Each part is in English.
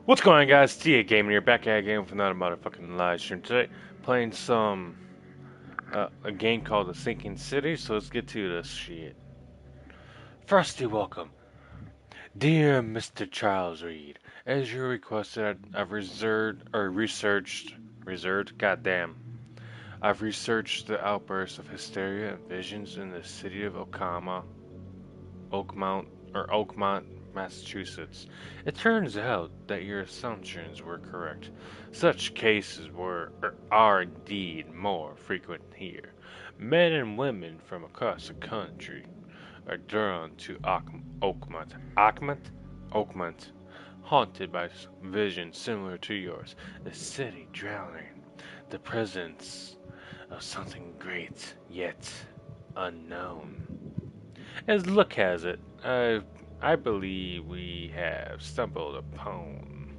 What's going on, guys? TA Gaming here, back at again with another motherfucking live stream today. Playing a game called The Sinking City, so let's get to this shit. Frosty, welcome. Dear Mr. Charles Reed, as you requested, I've goddamn. I've researched the outbursts of hysteria and visions in the city of Oakmont, Massachusetts. It turns out that your assumptions were correct. Such cases are indeed more frequent here. Men and women from across the country are drawn to Oakmont, haunted by visions similar to yours. The city drowning, the presence of something great yet unknown. As luck has it, I believe we have stumbled upon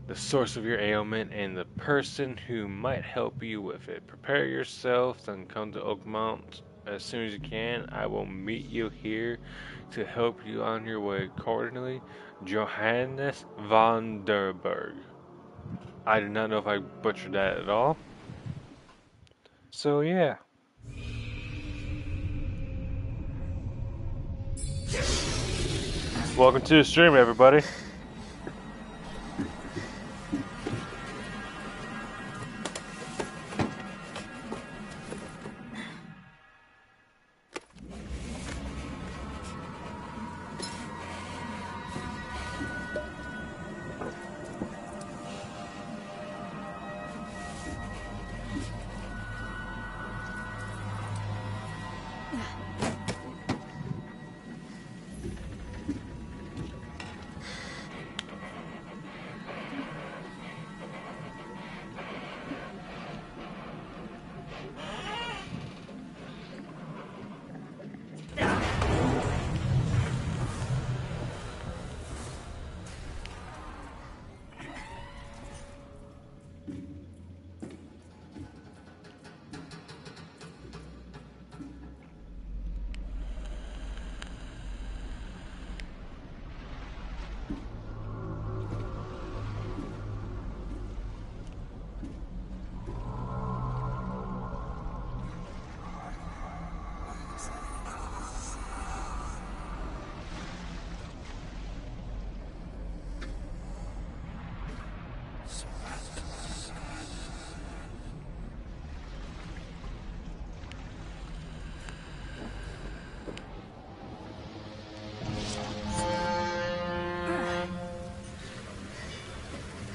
the source of your ailment and the person who might help you with it. Prepare yourself and come to Oakmont as soon as you can. I will meet you here to help you on your way accordingly. Johannes van der Berg. I do not know if I butchered that at all. So yeah. Welcome to the stream, everybody.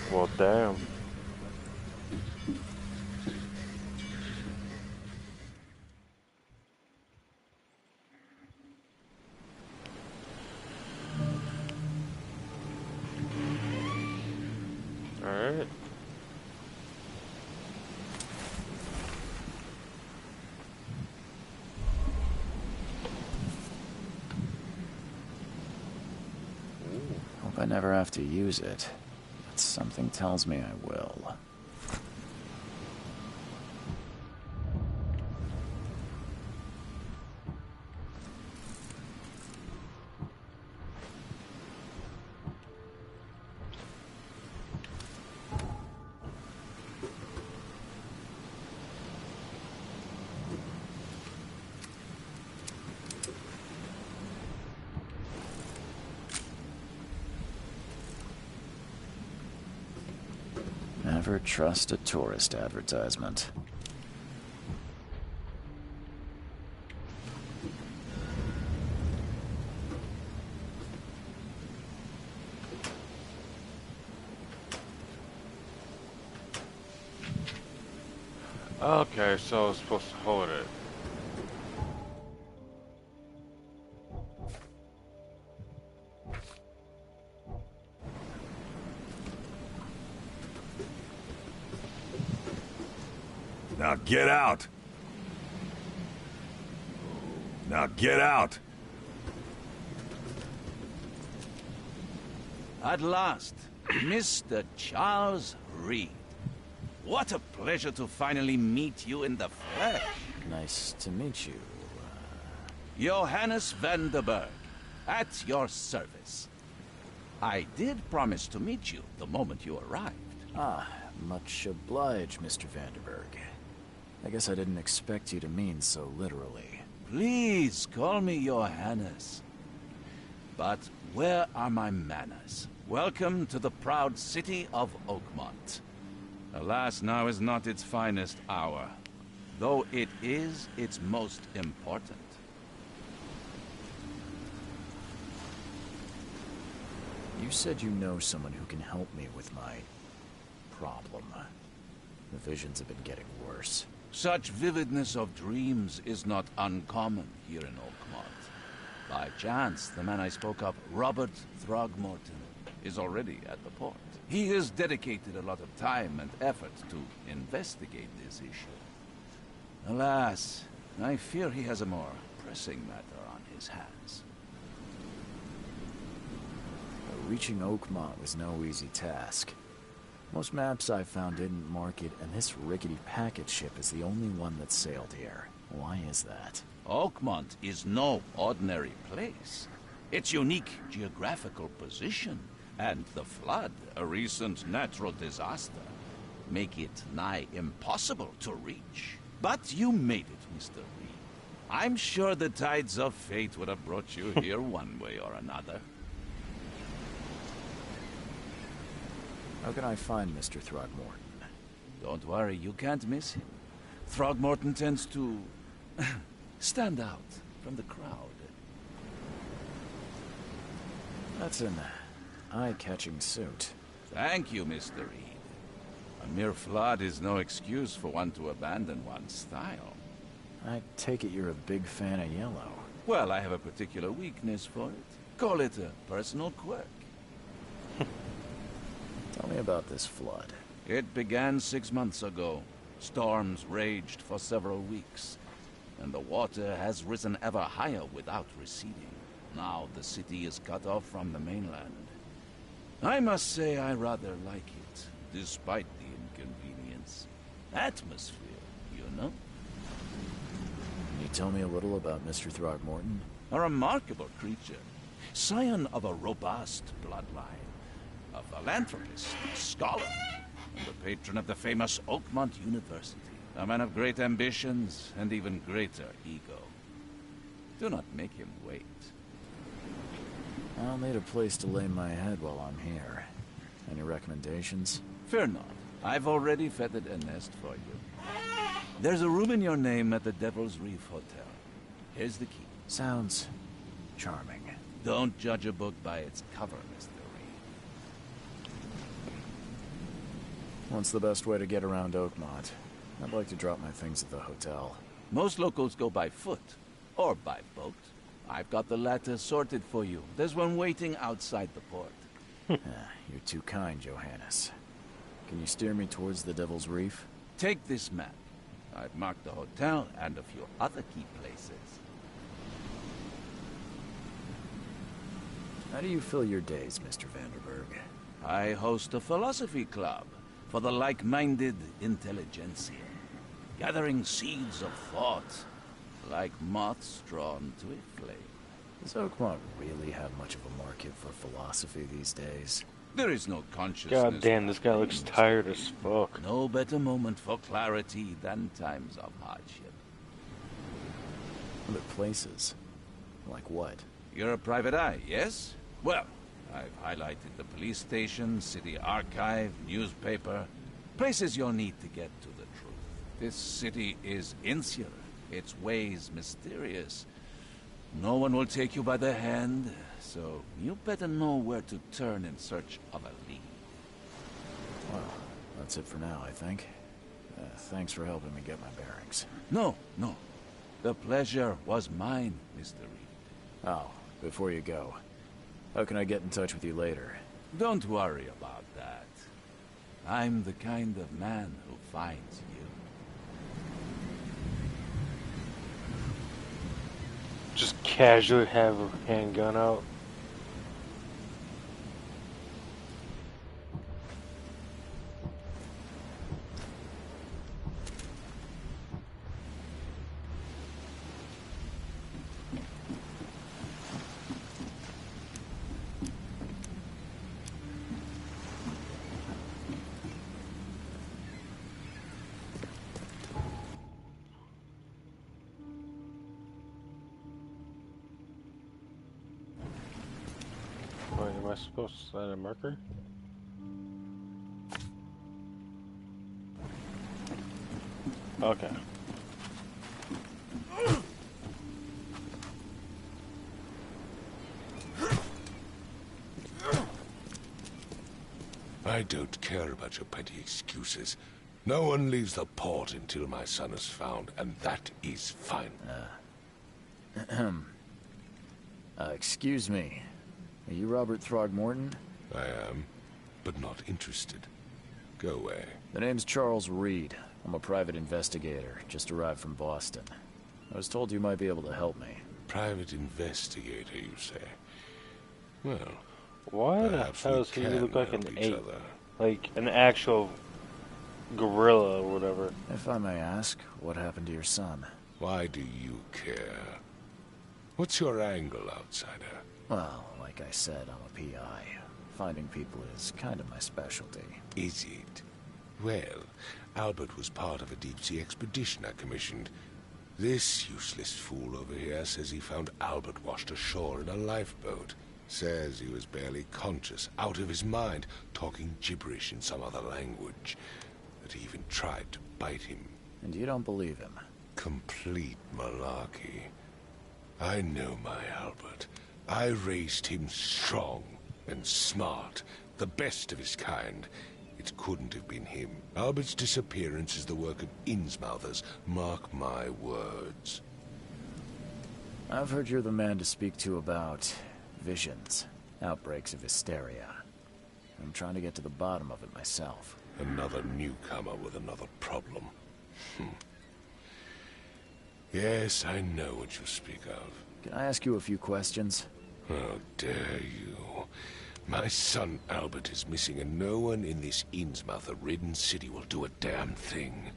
Well, damn. Alright. Hope I never have to use it, but something tells me I will. Never trust a tourist advertisement. Okay, so I was supposed to hold it. Now get out! Now get out! At last, Mr. Charles Reed. What a pleasure to finally meet you in the flesh. Nice to meet you. Johannes van der Berg, at your service. I did promise to meet you the moment you arrived. Ah, much obliged, Mr. Vanderberg. I guess I didn't expect you to mean so literally. Please call me your Highness. But where are my manners? Welcome to the proud city of Oakmont. Alas, now is not its finest hour, though it is its most important. You said you know someone who can help me with my problem. The visions have been getting worse. Such vividness of dreams is not uncommon here in Oakmont. By chance, the man I spoke of, Robert Throgmorton, is already at the port. He has dedicated a lot of time and effort to investigate this issue. Alas, I fear he has a more pressing matter on his hands. Reaching Oakmont was no easy task. Most maps I found didn't mark it, and this rickety packet ship is the only one that sailed here. Why is that? Oakmont is no ordinary place. Its unique geographical position and the flood, a recent natural disaster, make it nigh impossible to reach. But you made it, Mr. Reed. I'm sure the tides of fate would have brought you here one way or another. How can I find Mr. Throgmorton? Don't worry, you can't miss him. Throgmorton tends to stand out from the crowd. That's an eye-catching suit. Thank you, Mr. Reed. A mere flood is no excuse for one to abandon one's style. I take it you're a big fan of yellow. Well, I have a particular weakness for it. Call it a personal quirk. Tell me about this flood. It began 6 months ago. Storms raged for several weeks, and the water has risen ever higher without receding. Now the city is cut off from the mainland. I must say I rather like it, despite the inconvenience. Atmosphere, you know? Can you tell me a little about Mr. Throgmorton? A remarkable creature, scion of a robust bloodline, a philanthropist, a scholar, and the patron of the famous Oakmont University. A man of great ambitions and even greater ego. Do not make him wait. I'll need a place to lay my head while I'm here. Any recommendations? Fear not. I've already feathered a nest for you. There's a room in your name at the Devil's Reef Hotel. Here's the key. Sounds charming. Don't judge a book by its cover, Mr. Reed. What's the best way to get around Oakmont? I'd like to drop my things at the hotel. Most locals go by foot, or by boat. I've got the latter sorted for you. There's one waiting outside the port. You're too kind, Johannes. Can you steer me towards the Devil's Reef? Take this map. I've marked the hotel and a few other key places. How do you fill your days, Mr. Vanderberg? I host a philosophy club for the like-minded intelligentsia, gathering seeds of thought like moths drawn to a flame. Does Oakmont really have much of a market for philosophy these days? There is no consciousness. God damn, this guy looks tired as fuck. No better moment for clarity than times of hardship. Other places? Like what? You're a private eye, yes? Well, I've highlighted the police station, city archive, newspaper. Places you'll need to get to the truth. This city is insular, its ways mysterious. No one will take you by the hand, so you better know where to turn in search of a lead. Well, that's it for now, I think. Thanks for helping me get my bearings. No. The pleasure was mine, Mr. Reed. Oh, before you go, how can I get in touch with you later? Don't worry about that. I'm the kind of man who finds you. Just casually have a handgun out. Am I supposed to set a marker? Okay. I don't care about your petty excuses. No one leaves the port until my son is found, and that is fine. Excuse me. Are you Robert Throgmorton? I am, but not interested. Go away. The name's Charles Reed. I'm a private investigator, just arrived from Boston. I was told you might be able to help me. Private investigator, you say? Well, Why the perhaps hell we does he can look like an help each ape? other. Like an actual gorilla or whatever. If I may ask, what happened to your son? Why do you care? What's your angle, outsider? Well, like I said, I'm a PI. Finding people is kind of my specialty. Is it? Well, Albert was part of a deep-sea expedition I commissioned. This useless fool over here says he found Albert washed ashore in a lifeboat. Says he was barely conscious, out of his mind, talking gibberish in some other language. That he even tried to bite him. And you don't believe him? Complete malarkey. I know my Albert. I raised him strong and smart, the best of his kind. It couldn't have been him. Albert's disappearance is the work of Innsmouthers, mark my words. I've heard you're the man to speak to about visions, outbreaks of hysteria. I'm trying to get to the bottom of it myself. Another newcomer with another problem. Yes, I know what you speak of. Can I ask you a few questions? How dare you? My son Albert is missing, and no one in this Innsmouther-ridden city will do a damn thing.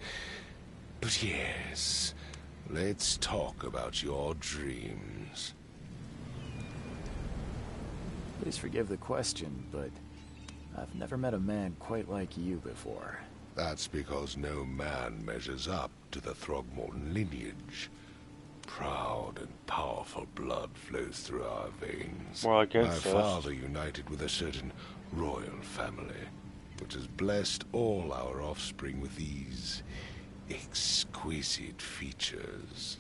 But yes, let's talk about your dreams. Please forgive the question, but I've never met a man quite like you before. That's because no man measures up to the Throgmorton lineage. Proud and powerful blood flows through our veins. Well, I My guess so. father united with a certain royal family, which has blessed all our offspring with these exquisite features.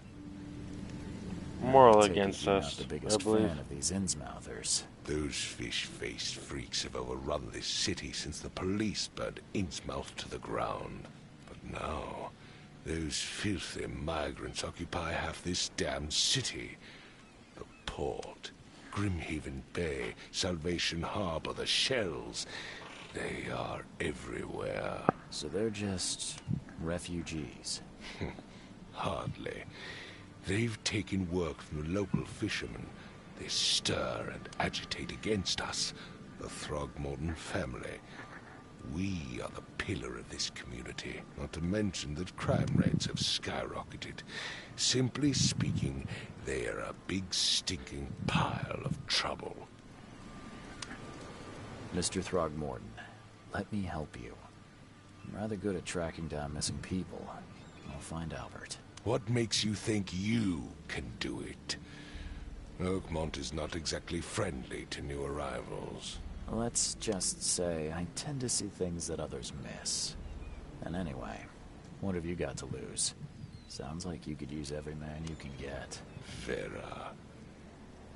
Moral I take it against you're not us, the I biggest believe. fan of these Innsmouthers. Those fish-faced freaks have overrun this city since the police burned Innsmouth to the ground. But now, those filthy migrants occupy half this damn city. The port, Grimhaven Bay, Salvation Harbor, the shells. They are everywhere. So they're just refugees. Hardly. They've taken work from the local fishermen. They stir and agitate against us, the Throgmorton family. We are the pillar of this community, not to mention that crime rates have skyrocketed. Simply speaking, they are a big stinking pile of trouble. Mr. Throgmorton, let me help you. I'm rather good at tracking down missing people. I'll find Albert. What makes you think you can do it? Oakmont is not exactly friendly to new arrivals. Let's just say I tend to see things that others miss. And anyway, what have you got to lose? Sounds like you could use every man you can get. Vera.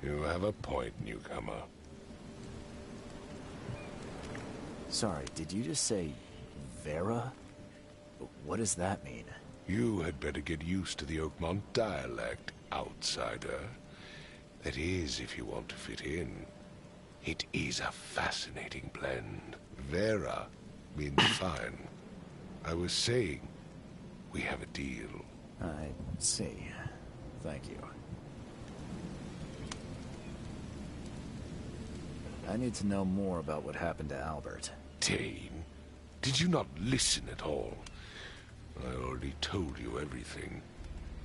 You have a point, newcomer. Sorry, did you just say Vera? What does that mean? You had better get used to the Oakmont dialect, outsider. That is, if you want to fit in. It is a fascinating blend. Vera means fine. I was saying, we have a deal. I see. Thank you. I need to know more about what happened to Albert. Dane, did you not listen at all? I already told you everything.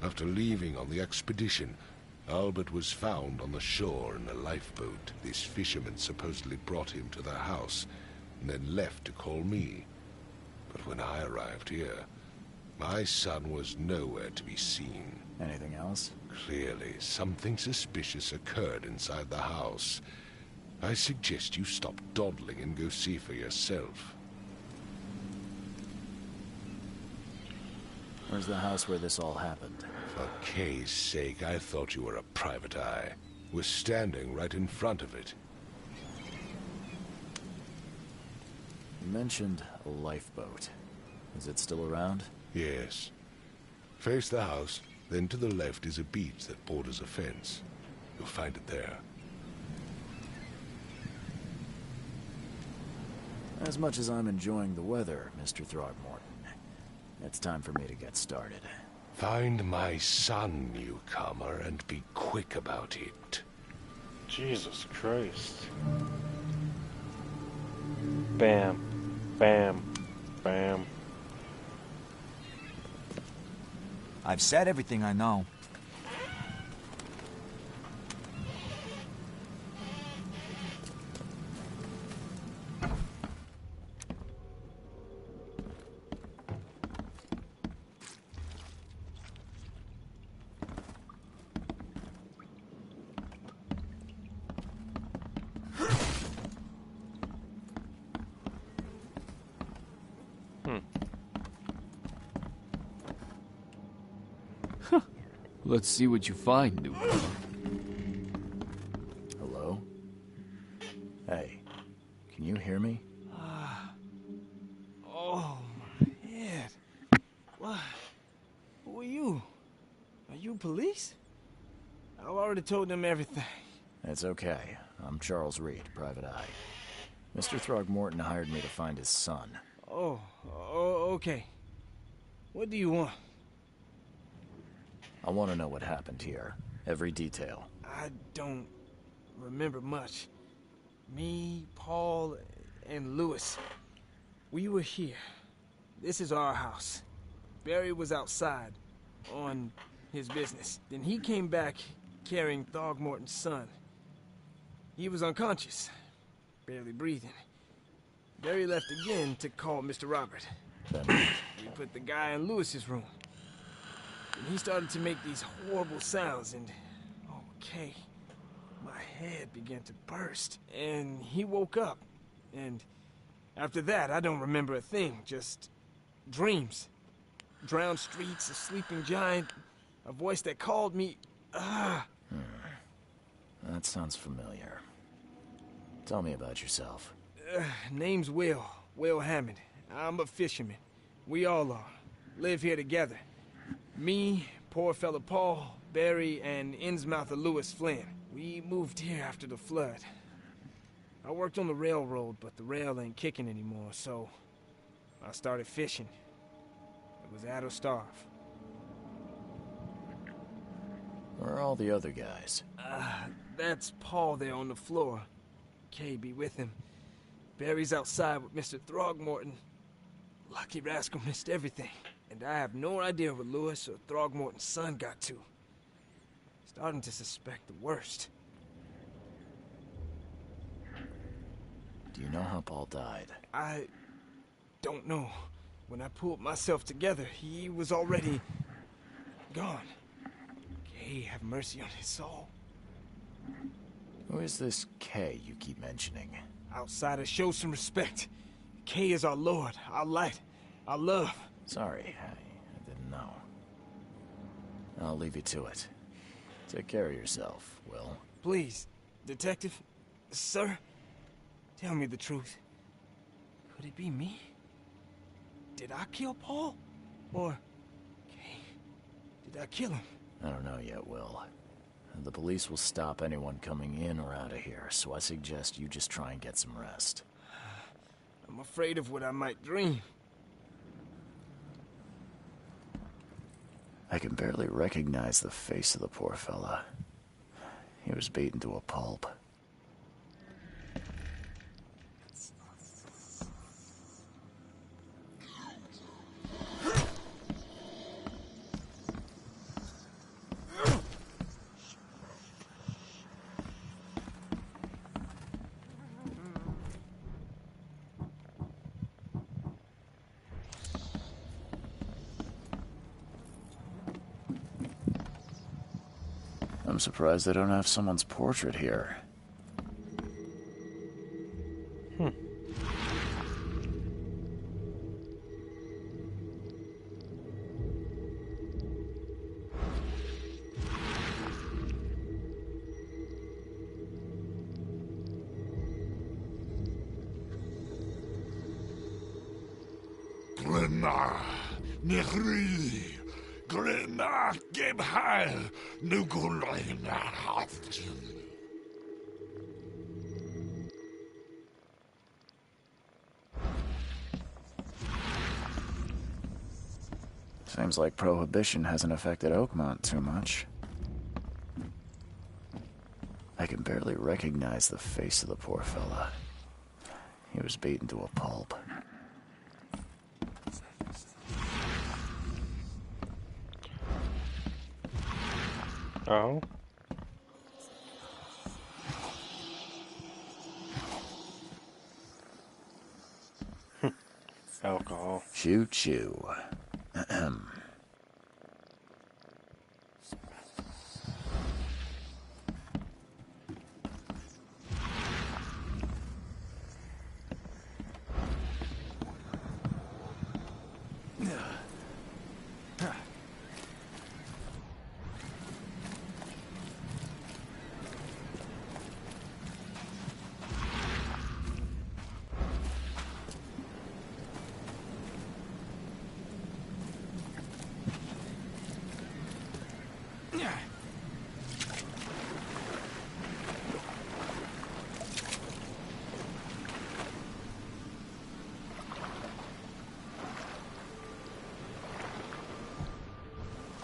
After leaving on the expedition, Albert was found on the shore in a lifeboat. This fisherman supposedly brought him to their house, and then left to call me. But when I arrived here, my son was nowhere to be seen. Anything else? Clearly, something suspicious occurred inside the house. I suggest you stop dawdling and go see for yourself. Where's the house where this all happened? For Kay's sake, I thought you were a private eye. We're standing right in front of it. You mentioned a lifeboat. Is it still around? Yes. Face the house, then to the left is a beach that borders a fence. You'll find it there. As much as I'm enjoying the weather, Mr. Throgmorton, it's time for me to get started. Find my son, newcomer, and be quick about it. Jesus Christ. Bam. Bam. Bam. I've said everything I know. Let's see what you find, new. Hello? Hey, can you hear me? Oh, my head. What? Who are you? Are you police? I've already told them everything. It's okay. I'm Charles Reed, Private Eye. Mr. Throgmorton hired me to find his son. Oh, okay. What do you want? I want to know what happened here. Every detail. I don't remember much. Me, Paul, and Lewis. We were here. This is our house. Barry was outside, on his business. Then he came back carrying Throgmorton's son. He was unconscious, barely breathing. Barry left again to call Mr. Robert. Then We put the guy in Lewis's room. And he started to make these horrible sounds, and okay, my head began to burst, and he woke up. And after that, I don't remember a thing, just dreams. Drowned streets, a sleeping giant, a voice that called me. that sounds familiar. Tell me about yourself. Name's Will Hammond. I'm a fisherman. We all are. Live here together. Me, poor fella Paul, Barry, and Innsmouther Lewis Flynn. We moved here after the flood. I worked on the railroad, but the rail ain't kicking anymore, so I started fishing. It was add or starve. Where are all the other guys? That's Paul there on the floor. Kay be with him. Barry's outside with Mr. Throgmorton. Lucky rascal missed everything. And I have no idea what Lewis or Throgmorton's son got to. Starting to suspect the worst. Do you know how Paul died? I don't know. When I pulled myself together, he was already gone. Kay have mercy on his soul. Who is this Kay you keep mentioning? Outsiders, show some respect. Kay is our lord, our light, our love. Sorry, I didn't know. I'll leave you to it. Take care of yourself, Will. Please, detective, sir, tell me the truth. Could it be me? Did I kill Paul? Or, Kay, did I kill him? I don't know yet, Will. The police will stop anyone coming in or out of here, so I suggest you just try and get some rest. I'm afraid of what I might dream. I can barely recognize the face of the poor fella. He was beaten to a pulp. I'm surprised they don't have someone's portrait here. Glenna, Nihri, Glenna, Gebhal, Nugulena, Haftin. Seems like Prohibition hasn't affected Oakmont too much. I can barely recognize the face of the poor fella. He was beaten to a pulp. Oh? Alcohol. Choo-choo. Ahem.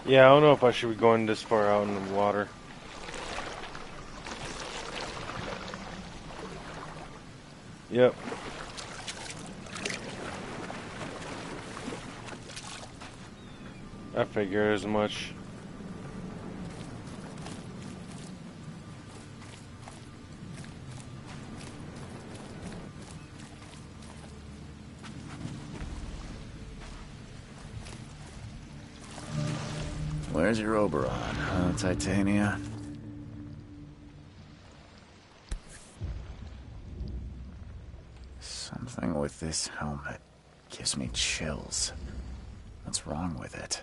Yeah, I don't know if I should be going this far out in the water. Yep. I figure as much. Where's your Oberon, huh, Titania? Something with this helmet gives me chills. What's wrong with it?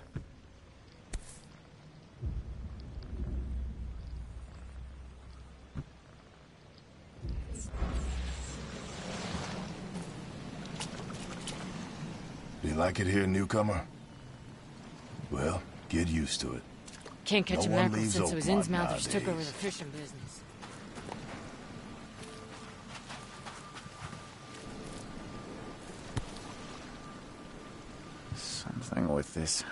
Do you like it here, newcomer? Well, get used to it. Can't catch No a one mackerel leaves since it was Oakmont Innsmouthers took over nowadays. the fishing business. Something with this...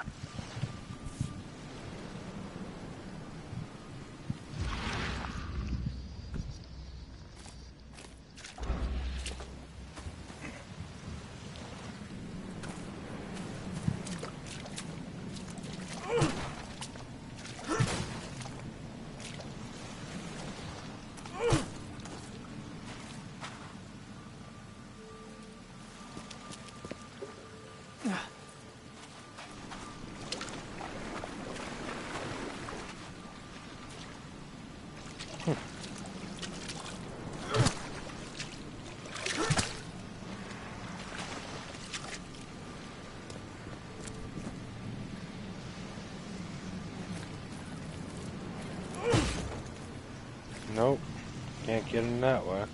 Nope. Can't get in that way.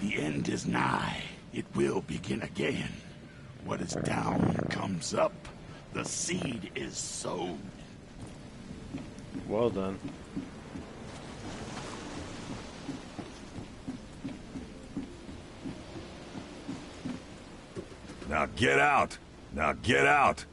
The end is nigh. It will begin again. What is down comes up. The seed is sown. Well done. Now get out! Now get out!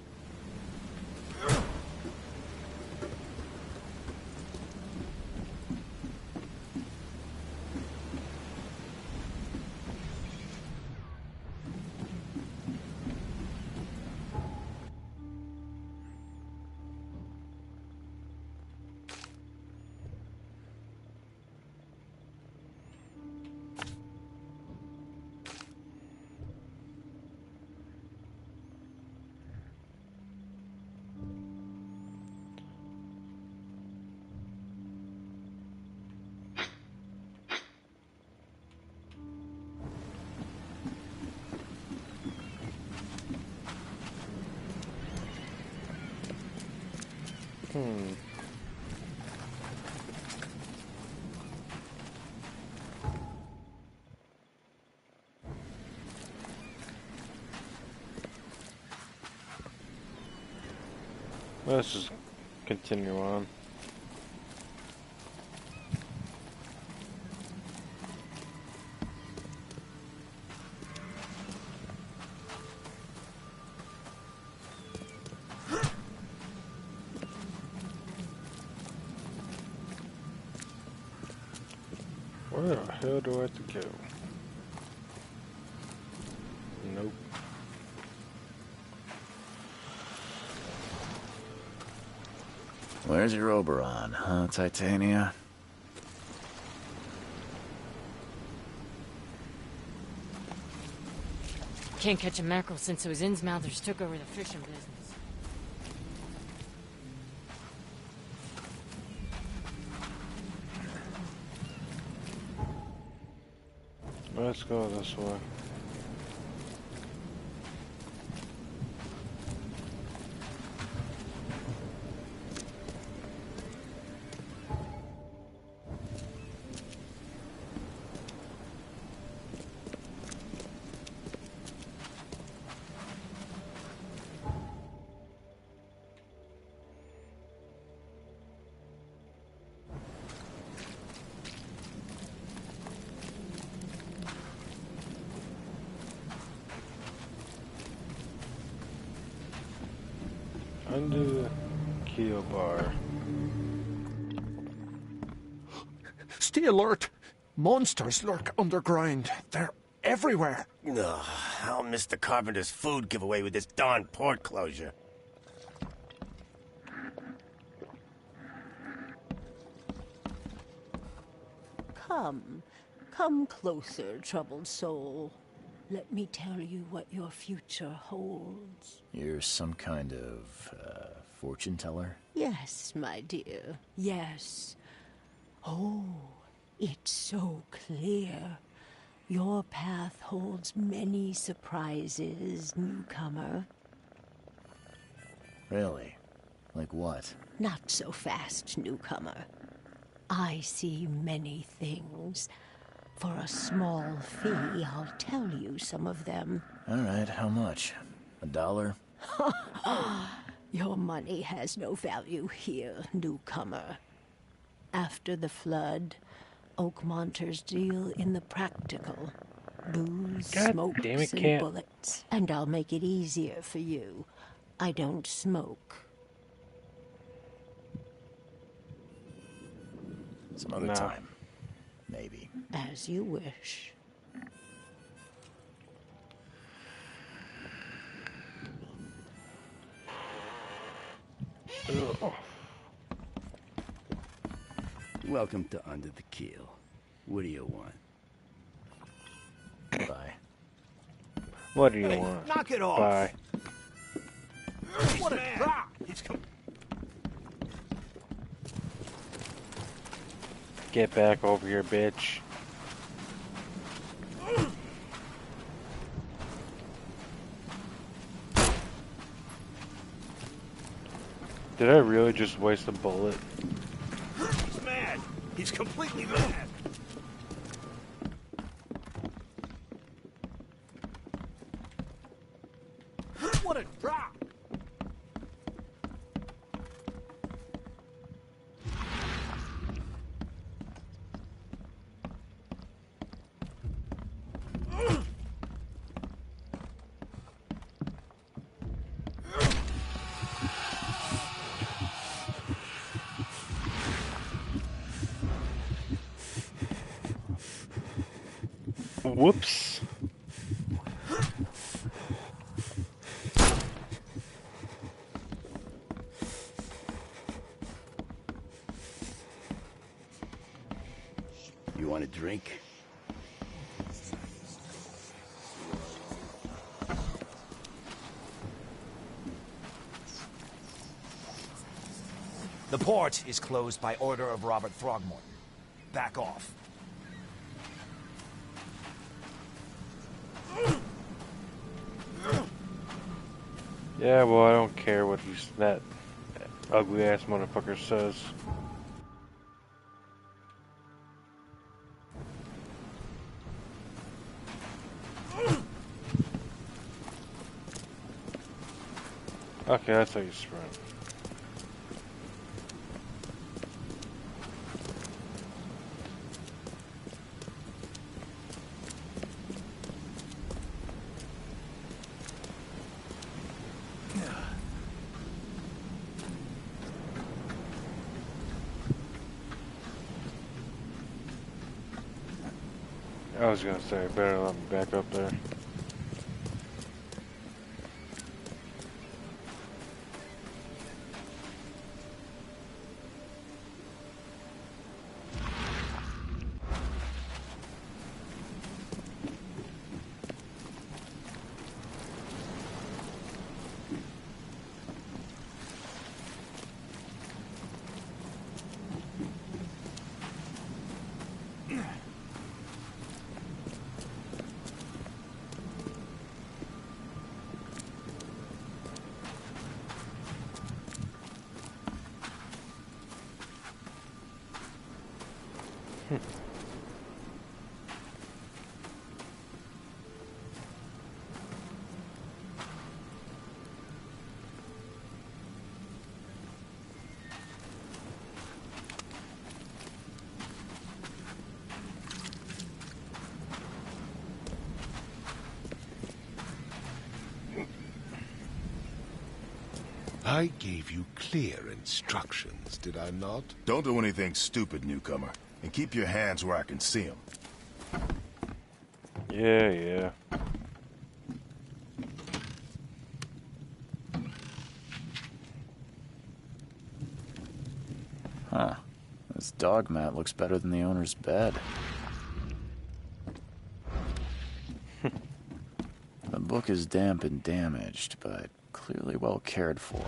Let's just continue on. Where the hell do I have to go? Nope. Where's your Oberon, huh, Titania? Can't catch a mackerel since those Innsmouthers took over the fishing business. Let's go this way. Under the keel bar. Stay alert! Monsters lurk underground. They're everywhere. Ugh, I'll miss the carpenter's food giveaway with this darn port closure. Come closer, troubled soul. Let me tell you what your future holds. You're some kind of, fortune teller? Yes, my dear, yes. Oh, it's so clear. Your path holds many surprises, newcomer. Really? Like what? Not so fast, newcomer. I see many things. For a small fee, I'll tell you some of them. All right, how much? $1? Your money has no value here, newcomer. After the flood, Oakmonters deal in the practical. Booze, smokes, and bullets. And I'll make it easier for you. I don't smoke. Some other time. Maybe. As you wish. Welcome to Under the Keel. What do you want? Bye. What do you want? Knock it off! Bye. What a drop! Get back over here, bitch. Did I really just waste a bullet? He's mad! He's completely mad! What a drop! Whoops. You want a drink? The port is closed by order of Robert Throgmorton. Back off. Yeah, well, I don't care what he's that. Ugly ass motherfucker says. Okay, that's how you sprint. I was gonna say, better let me back up there. I gave you clear instructions, did I not? Don't do anything stupid, newcomer. And keep your hands where I can see them. Yeah. Huh. This dog mat looks better than the owner's bed. The book is damp and damaged, but clearly well cared for.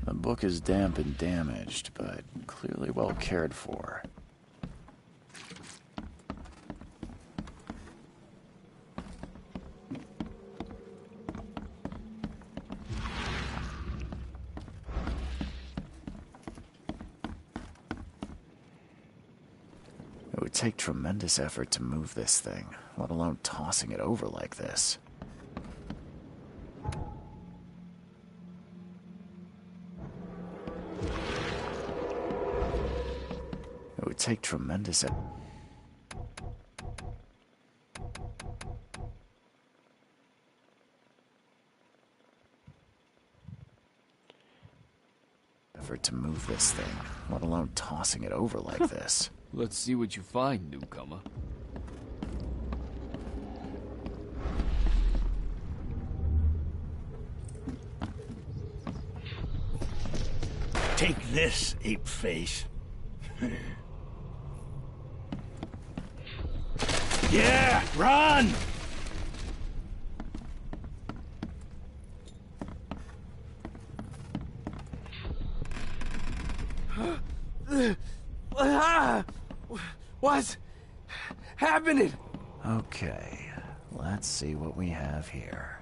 The book is damp and damaged, but clearly well cared for. It would take tremendous effort to move this thing, let alone tossing it over like this. It would take tremendous effort to move this thing, let alone tossing it over like this. Let's see what you find, newcomer. Take this, ape face. Yeah, run! What's happening? Okay, let's see what we have here.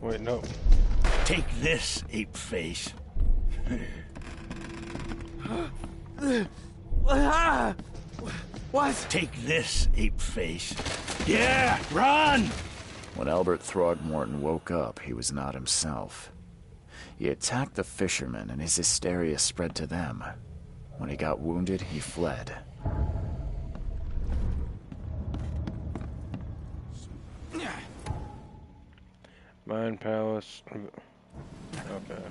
Wait, no. Take this, ape face. What? Take this, ape face. Yeah, run! When Albert Throgmorton woke up, he was not himself. He attacked the fishermen, and his hysteria spread to them. When he got wounded, he fled. Mind Palace. Okay.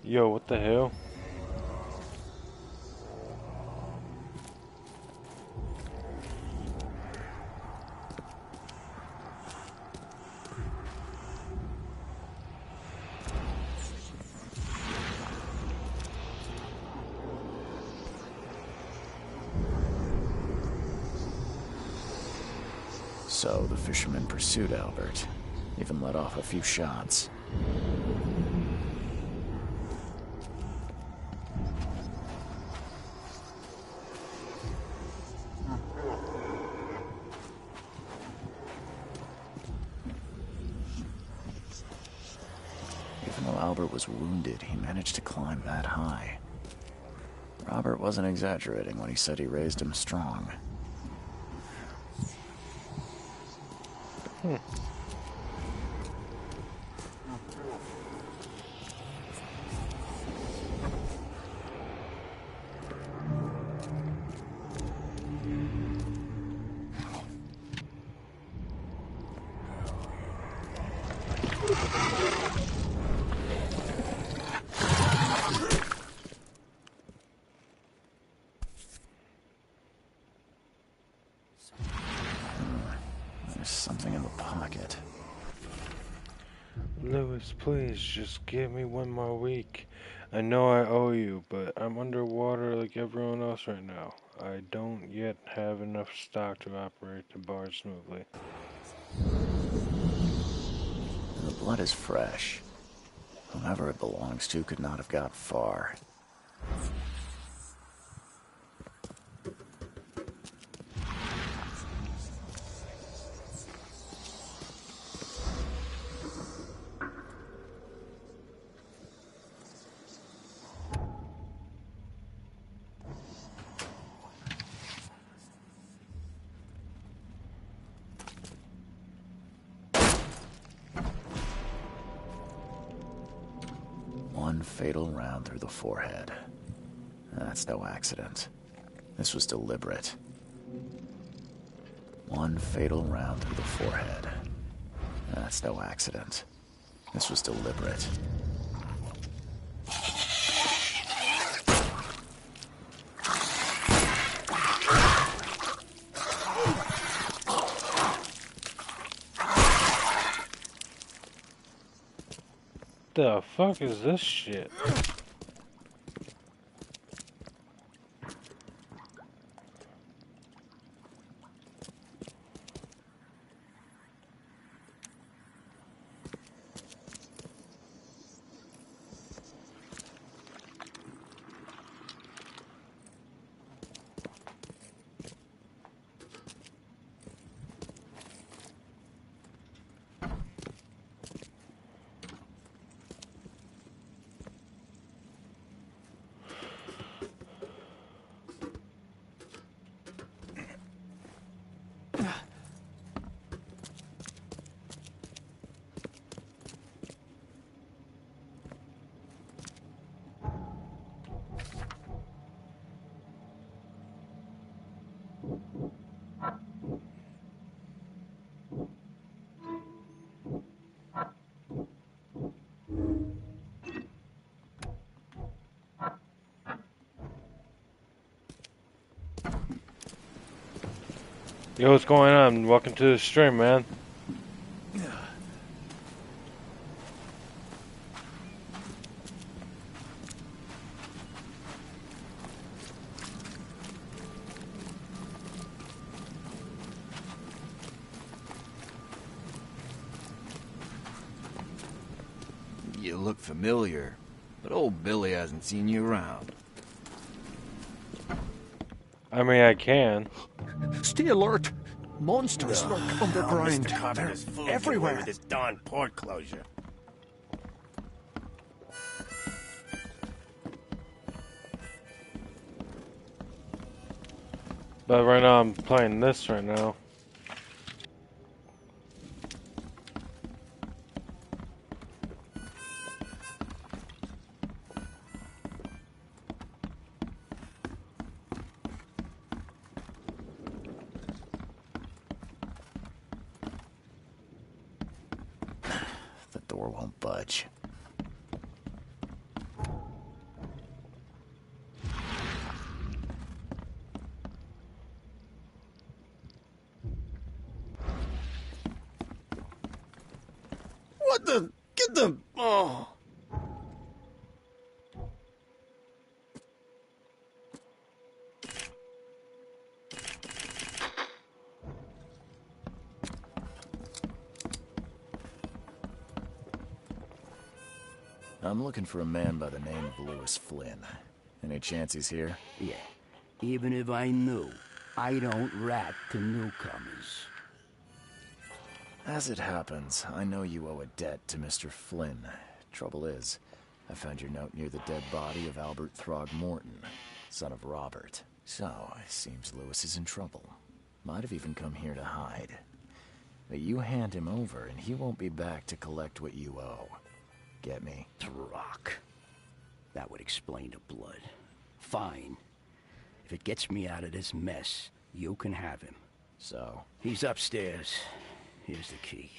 Yo, what the hell? So the fisherman pursued Albert, even let off a few shots. Even though Albert was wounded, he managed to climb that high. Robert wasn't exaggerating when he said he raised him strong. There's something in the pocket. Louis, please, just give me one more week. I know I owe you, but I'm underwater like everyone else right now. I don't yet have enough stock to operate the barge smoothly. The blood is fresh. Whoever it belongs to could not have got far. One fatal round through the forehead. That's no accident. This was deliberate. One fatal round through the forehead. That's no accident. This was deliberate. The fuck is this shit? Yo, what's going on? Welcome to the stream, man. You look familiar, but old Billy hasn't seen you around. I mean, I can. Stay alert! Monsters lurk underground. Mr. Carpenter's food everywhere. With this darn port closure. But right now I'm playing this right now. The door won't budge. What the? Get the... Oh. I'm looking for a man by the name of Louis Flynn. Any chance he's here? Yeah. Even if I knew, I don't rat to newcomers. As it happens, I know you owe a debt to Mr. Flynn. Trouble is, I found your note near the dead body of Albert Throgmorton, son of Robert. So, it seems Louis is in trouble. Might have even come here to hide. But you hand him over, and he won't be back to collect what you owe. Get me? Throck. That would explain the blood. Fine. If it gets me out of this mess, you can have him. So? He's upstairs. Here's the key.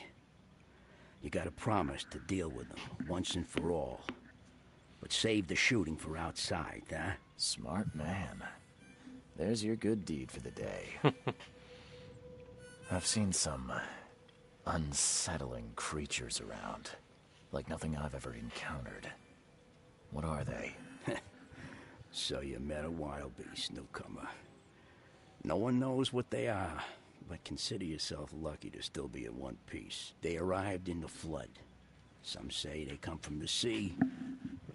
You gotta promise to deal with him, once and for all. But save the shooting for outside, huh? Smart man. There's your good deed for the day. I've seen some unsettling creatures around. Like nothing I've ever encountered. What are they? So you met a wild beast, newcomer. No one knows what they are, but consider yourself lucky to still be in one piece. They arrived in the flood. Some say they come from the sea.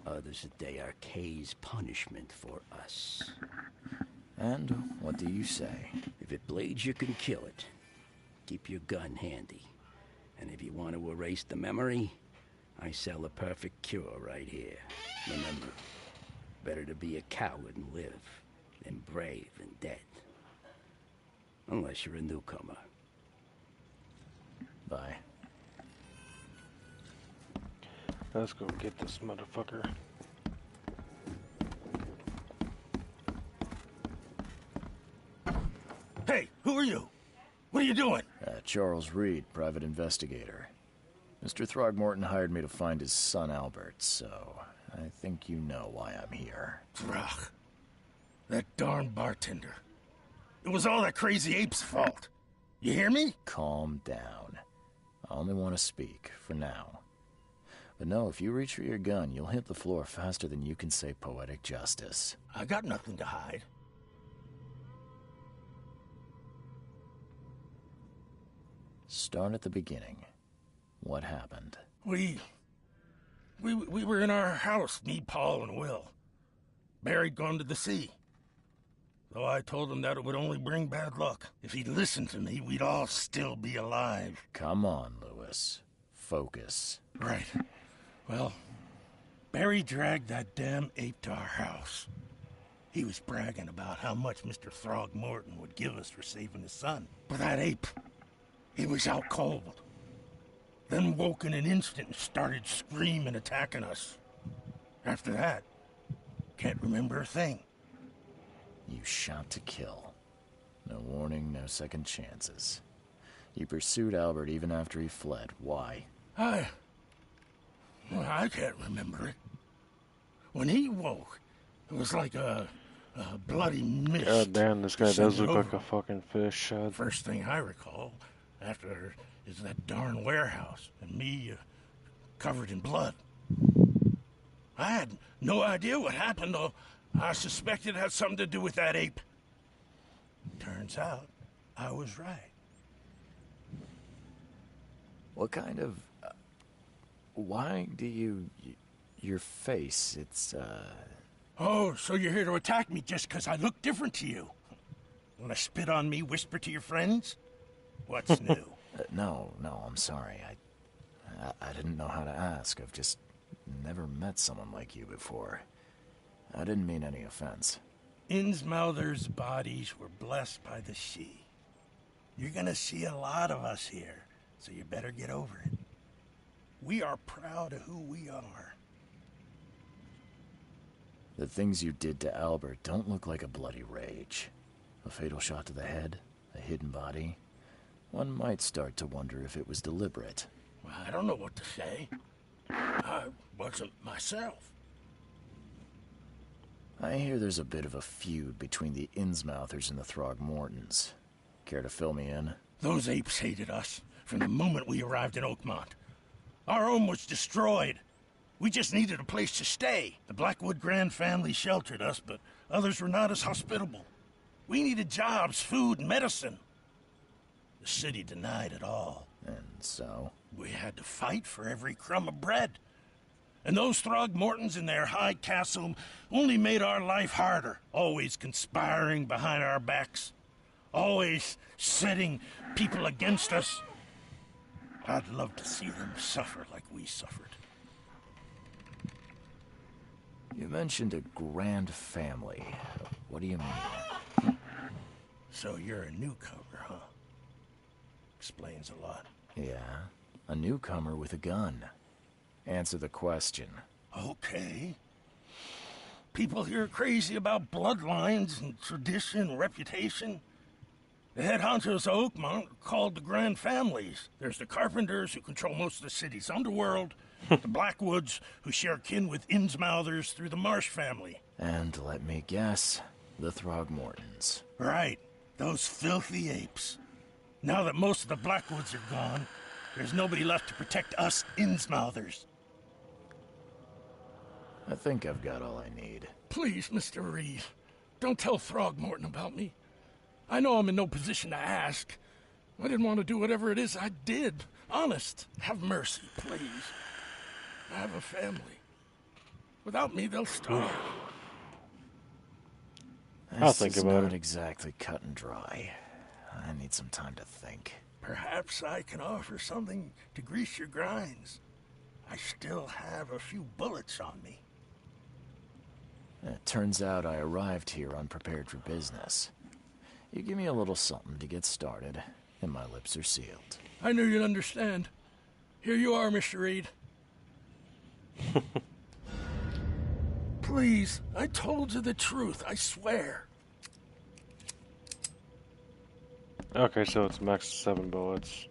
Others that they are Kay's punishment for us. And what do you say? If it bleeds, you can kill it. Keep your gun handy. And if you want to erase the memory, I sell a perfect cure right here. Remember, better to be a coward and live than brave and dead. Unless you're a newcomer. Bye. Let's go get this motherfucker. Hey, who are you? What are you doing? Charles Reed, private investigator. Mr. Throgmorton hired me to find his son Albert, so I think you know why I'm here. Throg. That darn bartender. It was all that crazy ape's fault. You hear me? Calm down. I only want to speak, for now. But no, if you reach for your gun, you'll hit the floor faster than you can say poetic justice. I got nothing to hide. Start at the beginning. What happened? We were in our house, me, Paul, and Will. Barry'd gone to the sea. Though I told him that it would only bring bad luck. If he'd listened to me, we'd all still be alive. Come on, Louis. Focus. Right. Well, Barry dragged that damn ape to our house. He was bragging about how much Mr. Throgmorton would give us for saving his son. But that ape, he was out cold. Then woke in an instant and started screaming, attacking us. After that, can't remember a thing. You shot to kill. No warning, no second chances. You pursued Albert even after he fled. Why? I can't remember it. When he woke, it was like a bloody mist. God damn, this guy does look like a fucking fish. First thing I recall after is that darn warehouse and me covered in blood. I had no idea what happened, though. I suspected it had something to do with that ape. Turns out, I was right. What kind of... why do you... your face, it's, Oh, so you're here to attack me just because I look different to you? Wanna spit on me, whisper to your friends? What's new? No, I'm sorry. I didn't know how to ask. I've just never met someone like you before. I didn't mean any offense. Innsmouther's bodies were blessed by the sea. You're gonna see a lot of us here, so you better get over it. We are proud of who we are. The things you did to Albert don't look like a bloody rage. A fatal shot to the head, a hidden body. One might start to wonder if it was deliberate. I don't know what to say. I wasn't myself. I hear there's a bit of a feud between the Innsmouthers and the Throgmortons. Care to fill me in? Those apes hated us from the moment we arrived in Oakmont. Our home was destroyed. We just needed a place to stay. The Blackwood Grand family sheltered us, but others were not as hospitable. We needed jobs, food, and medicine. The city denied it all. And so? We had to fight for every crumb of bread. And those Throgmortons in their high castle only made our life harder, always conspiring behind our backs, always setting people against us. I'd love to see them suffer like we suffered. You mentioned a grand family. What do you mean? So you're a newcomer, huh? Explains a lot. Yeah, a newcomer with a gun. Answer the question. Okay. People here are crazy about bloodlines and tradition and reputation. The head honchos of Oakmont are called the Grand Families. There's the Carpenters, who control most of the city's underworld, the Blackwoods, who share kin with Innsmouthers through the Marsh family. And let me guess, the Throgmortons. Right, those filthy apes. Now that most of the Blackwoods are gone, there's nobody left to protect us Innsmouthers. I think I've got all I need. Please, Mr. Reed, don't tell Throgmorton about me. I know I'm in no position to ask. I didn't want to do whatever it is I did. Honest, have mercy, please. I have a family. Without me, they'll starve. I'll think about it. This is not exactly cut and dry. I need some time to think. Perhaps I can offer something to grease your grinds. I still have a few bullets on me. It turns out I arrived here unprepared for business. You give me a little something to get started, and my lips are sealed. I knew you'd understand. Here you are, Mr. Reed. Please, I told you the truth, I swear. Okay, so it's max 7 bullets.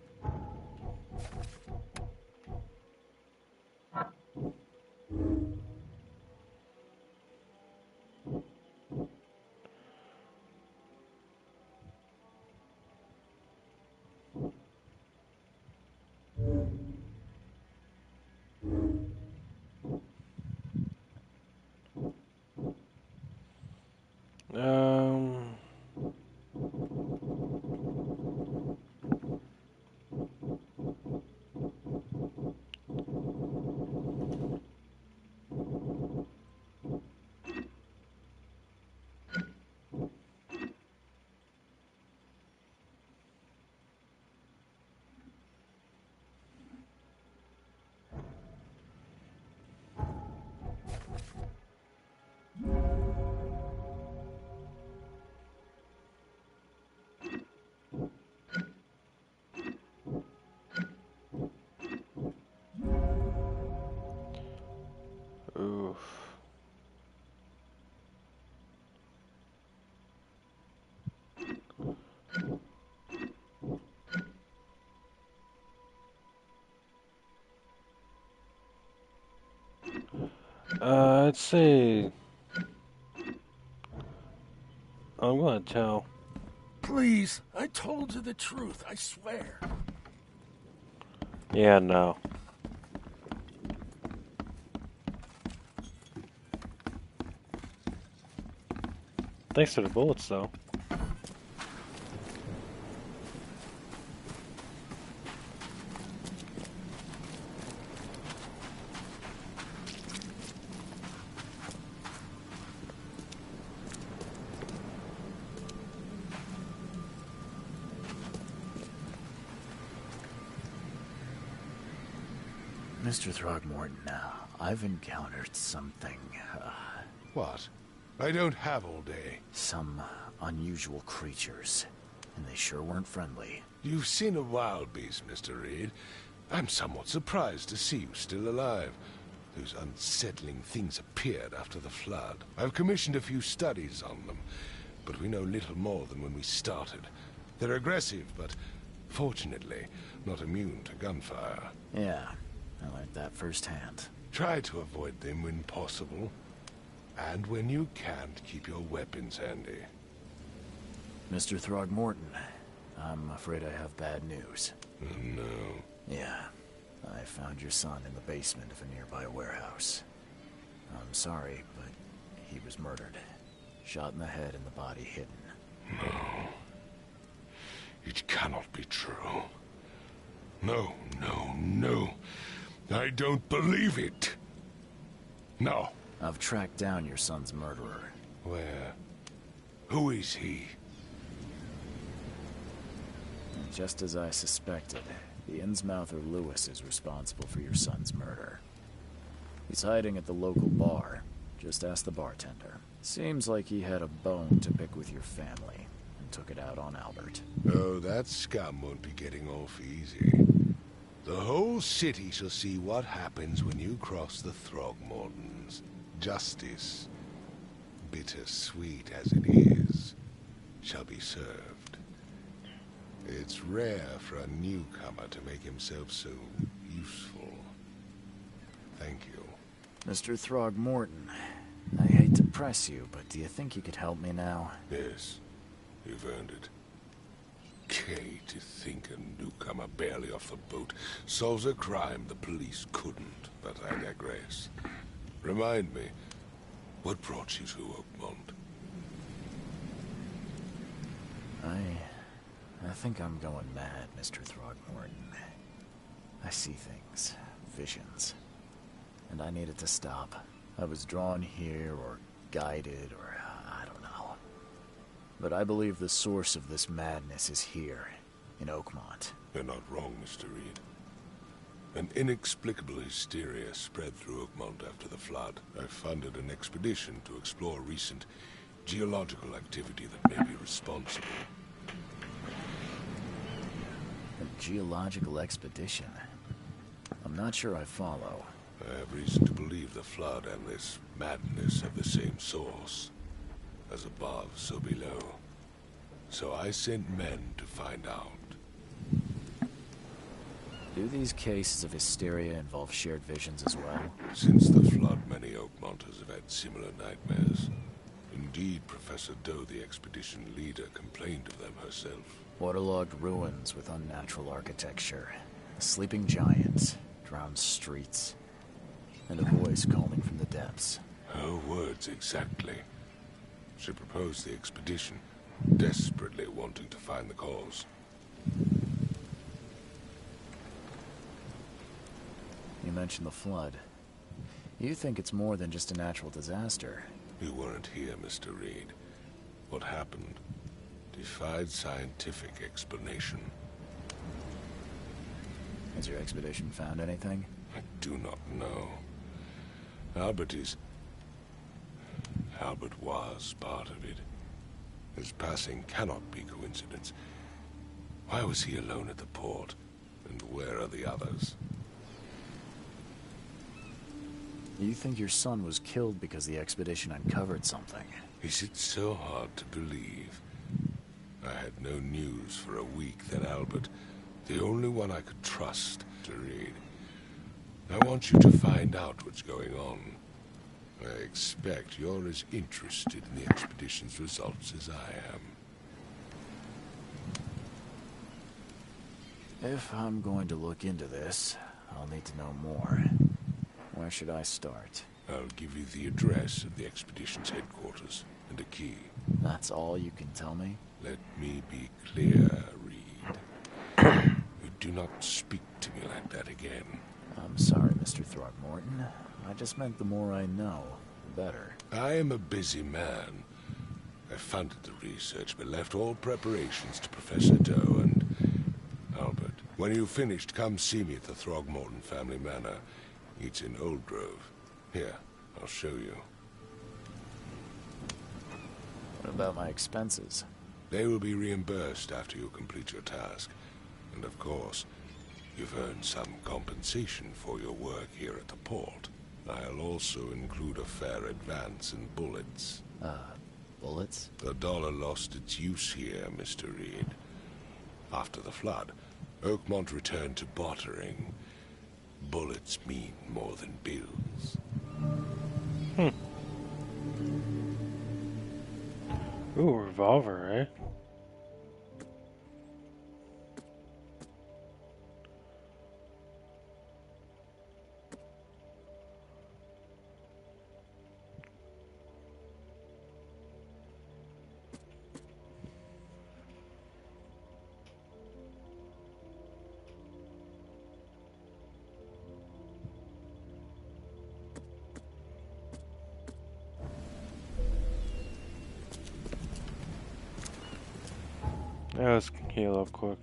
Oof. I'd say I'm gonna tell. Please, I told you the truth, I swear. Yeah, no. Thanks for the bullets, though. Mr. Throgmorton, I've encountered something. What? I don't have all day. Some unusual creatures, and they sure weren't friendly. You've seen a wild beast, Mr. Reed. I'm somewhat surprised to see you still alive. Those unsettling things appeared after the flood. I've commissioned a few studies on them, but we know little more than when we started. They're aggressive, but fortunately not immune to gunfire. Yeah, I learned that firsthand. Try to avoid them when possible. And when you can't, keep your weapons handy. Mr. Throgmorton, I'm afraid I have bad news. Oh, no. Yeah, I found your son in the basement of a nearby warehouse. I'm sorry, but he was murdered. Shot in the head and the body hidden. No. It cannot be true. No, no, no. I don't believe it. No. I've tracked down your son's murderer. Where? Who is he? And just as I suspected, the Innsmouther Lewis is responsible for your son's murder. He's hiding at the local bar. Just ask the bartender. Seems like he had a bone to pick with your family, and took it out on Albert. Oh, that scum won't be getting off easy. The whole city shall see what happens when you cross the Throgmortons. Justice, bittersweet as it is, shall be served. It's rare for a newcomer to make himself so useful. Thank you. Mr. Throgmorton, I hate to press you, but do you think you could help me now? Yes, you've earned it. Okay, to think a newcomer barely off the boat solves a crime the police couldn't, but I digress. Remind me, what brought you to Oakmont? I think I'm going mad, Mr. Throgmorton. I see things, visions, and I needed to stop. I was drawn here, or guided, or I don't know. But I believe the source of this madness is here, in Oakmont. You're not wrong, Mr. Reed. An inexplicable hysteria spread through Oakmont after the flood. I funded an expedition to explore recent geological activity that may be responsible. A geological expedition? I'm not sure I follow. I have reason to believe the flood and this madness have the same source. As above, so below. So I sent men to find out. Do these cases of hysteria involve shared visions as well? Since the flood, many Oakmonters have had similar nightmares. Indeed, Professor Doe, the expedition leader, complained of them herself. Waterlogged ruins with unnatural architecture. A sleeping giant, drowned streets, and a voice calling from the depths. Her words exactly. She proposed the expedition, desperately wanting to find the cause. You mentioned the flood. You think it's more than just a natural disaster. You weren't here, Mr. Reed. What happened defied scientific explanation. Has your expedition found anything? I do not know. Albert was part of it. His passing cannot be coincidence. Why was he alone at the port? And where are the others? You think your son was killed because the expedition uncovered something? Is it so hard to believe? I had no news for a week, then Albert, the only one I could trust, to read. I want you to find out what's going on. I expect you're as interested in the expedition's results as I am. If I'm going to look into this, I'll need to know more. Where should I start? I'll give you the address of the expedition's headquarters and a key. That's all you can tell me? Let me be clear, Reed. You do not speak to me like that again. I'm sorry, Mr. Throgmorton. I just meant the more I know, the better. I am a busy man. I funded the research, but left all preparations to Professor Doe and Albert. When you've finished, come see me at the Throgmorton family manor. It's in Old Grove. Here, I'll show you. about my expenses? They will be reimbursed after you complete your task. And of course, you've earned some compensation for your work here at the port. I'll also include a fair advance in bullets. Bullets? The dollar lost its use here, Mr. Reed. After the flood, Oakmont returned to bartering. Bullets mean more than bills. Ooh, revolver, eh? Yeah, let's heal up quick.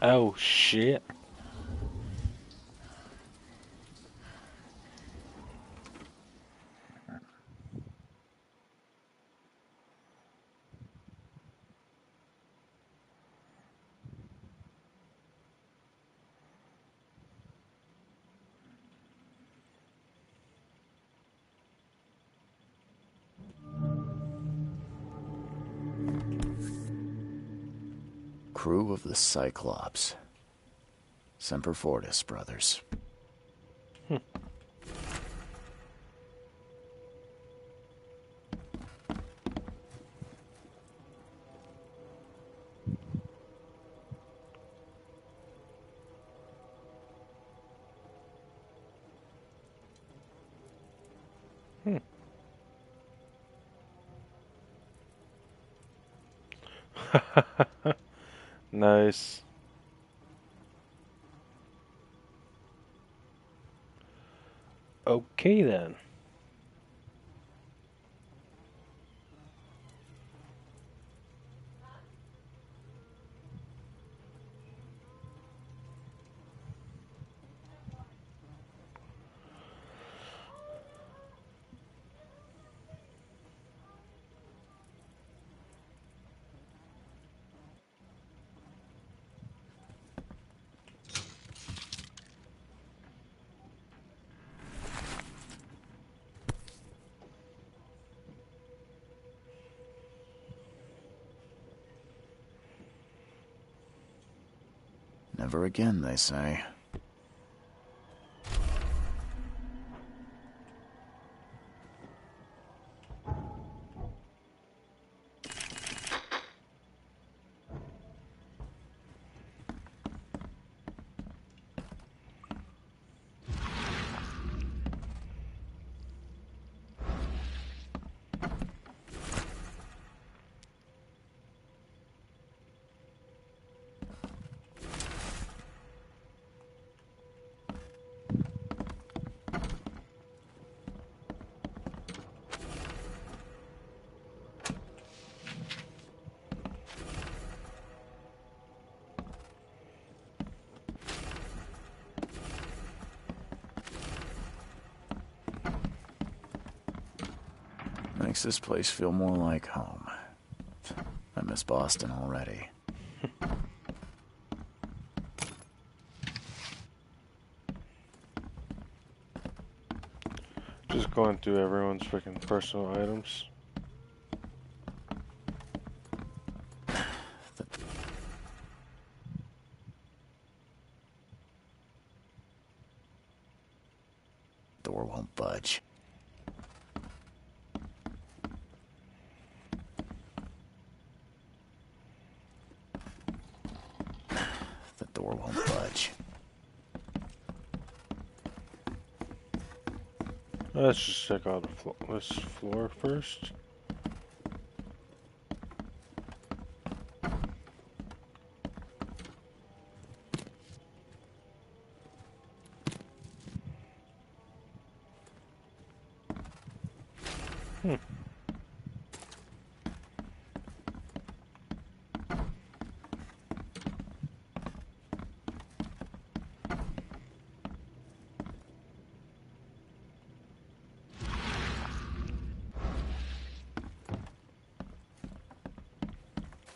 Oh shit. Crew of the Cyclops. Semper Fortis, brothers. Nice. Okay then. Never again, they say. Makes this place feel more like home. I miss Boston already. Just going through everyone's freaking personal items. Door won't budge. The door won't budge. Let's just check out this floor first.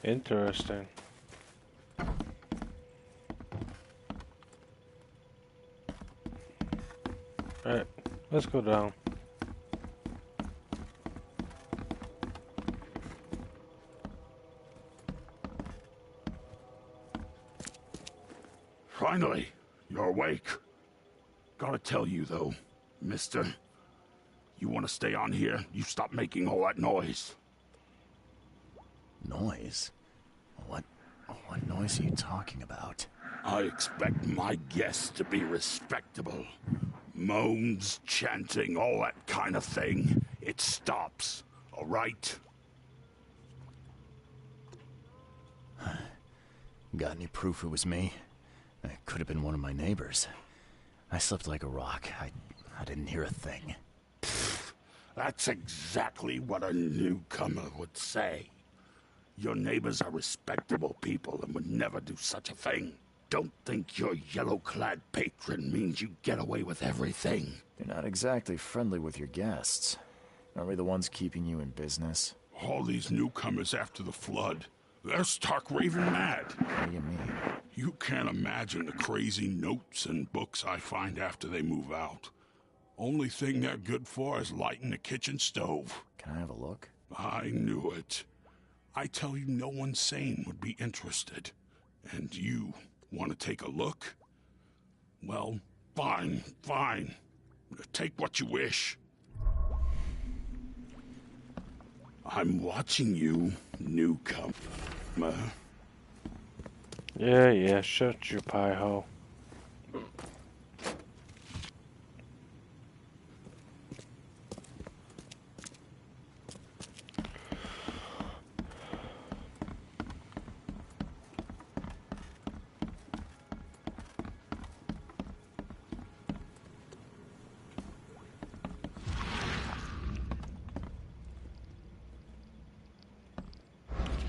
Interesting. Alright, let's go down. Finally, you're awake. Gotta tell you though, mister, you want to stay on here, you stop making all that noise. Noise? What noise are you talking about? I expect my guests to be respectable. Moans, chanting, all that kind of thing. It stops, all right? Got any proof it was me? It could have been one of my neighbors. I slept like a rock. I didn't hear a thing. That's exactly what a newcomer would say. Your neighbors are respectable people and would never do such a thing. Don't think your yellow-clad patron means you get away with everything. You're not exactly friendly with your guests. Aren't we the ones keeping you in business? All these newcomers after the flood, they're stark raving mad. What do you mean? You can't imagine the crazy notes and books I find after they move out. Only thing they're good for is lighting the kitchen stove. Can I have a look? I knew it. I tell you, no one sane would be interested. And you want to take a look? Well, fine. Take what you wish. I'm watching you, newcomer. Yeah, shut your pie hole.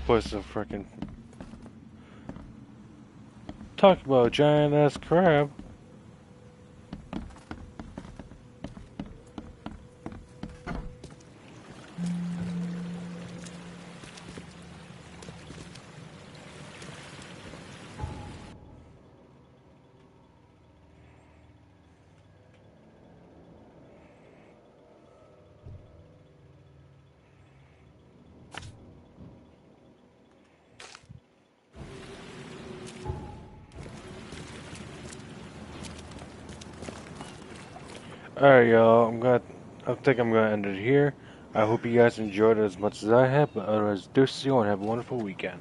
Place of freaking talk about a giant ass crab. Alright, y'all, I think I'm gonna end it here. I hope you guys enjoyed it as much as I have, but otherwise, do see you and have a wonderful weekend.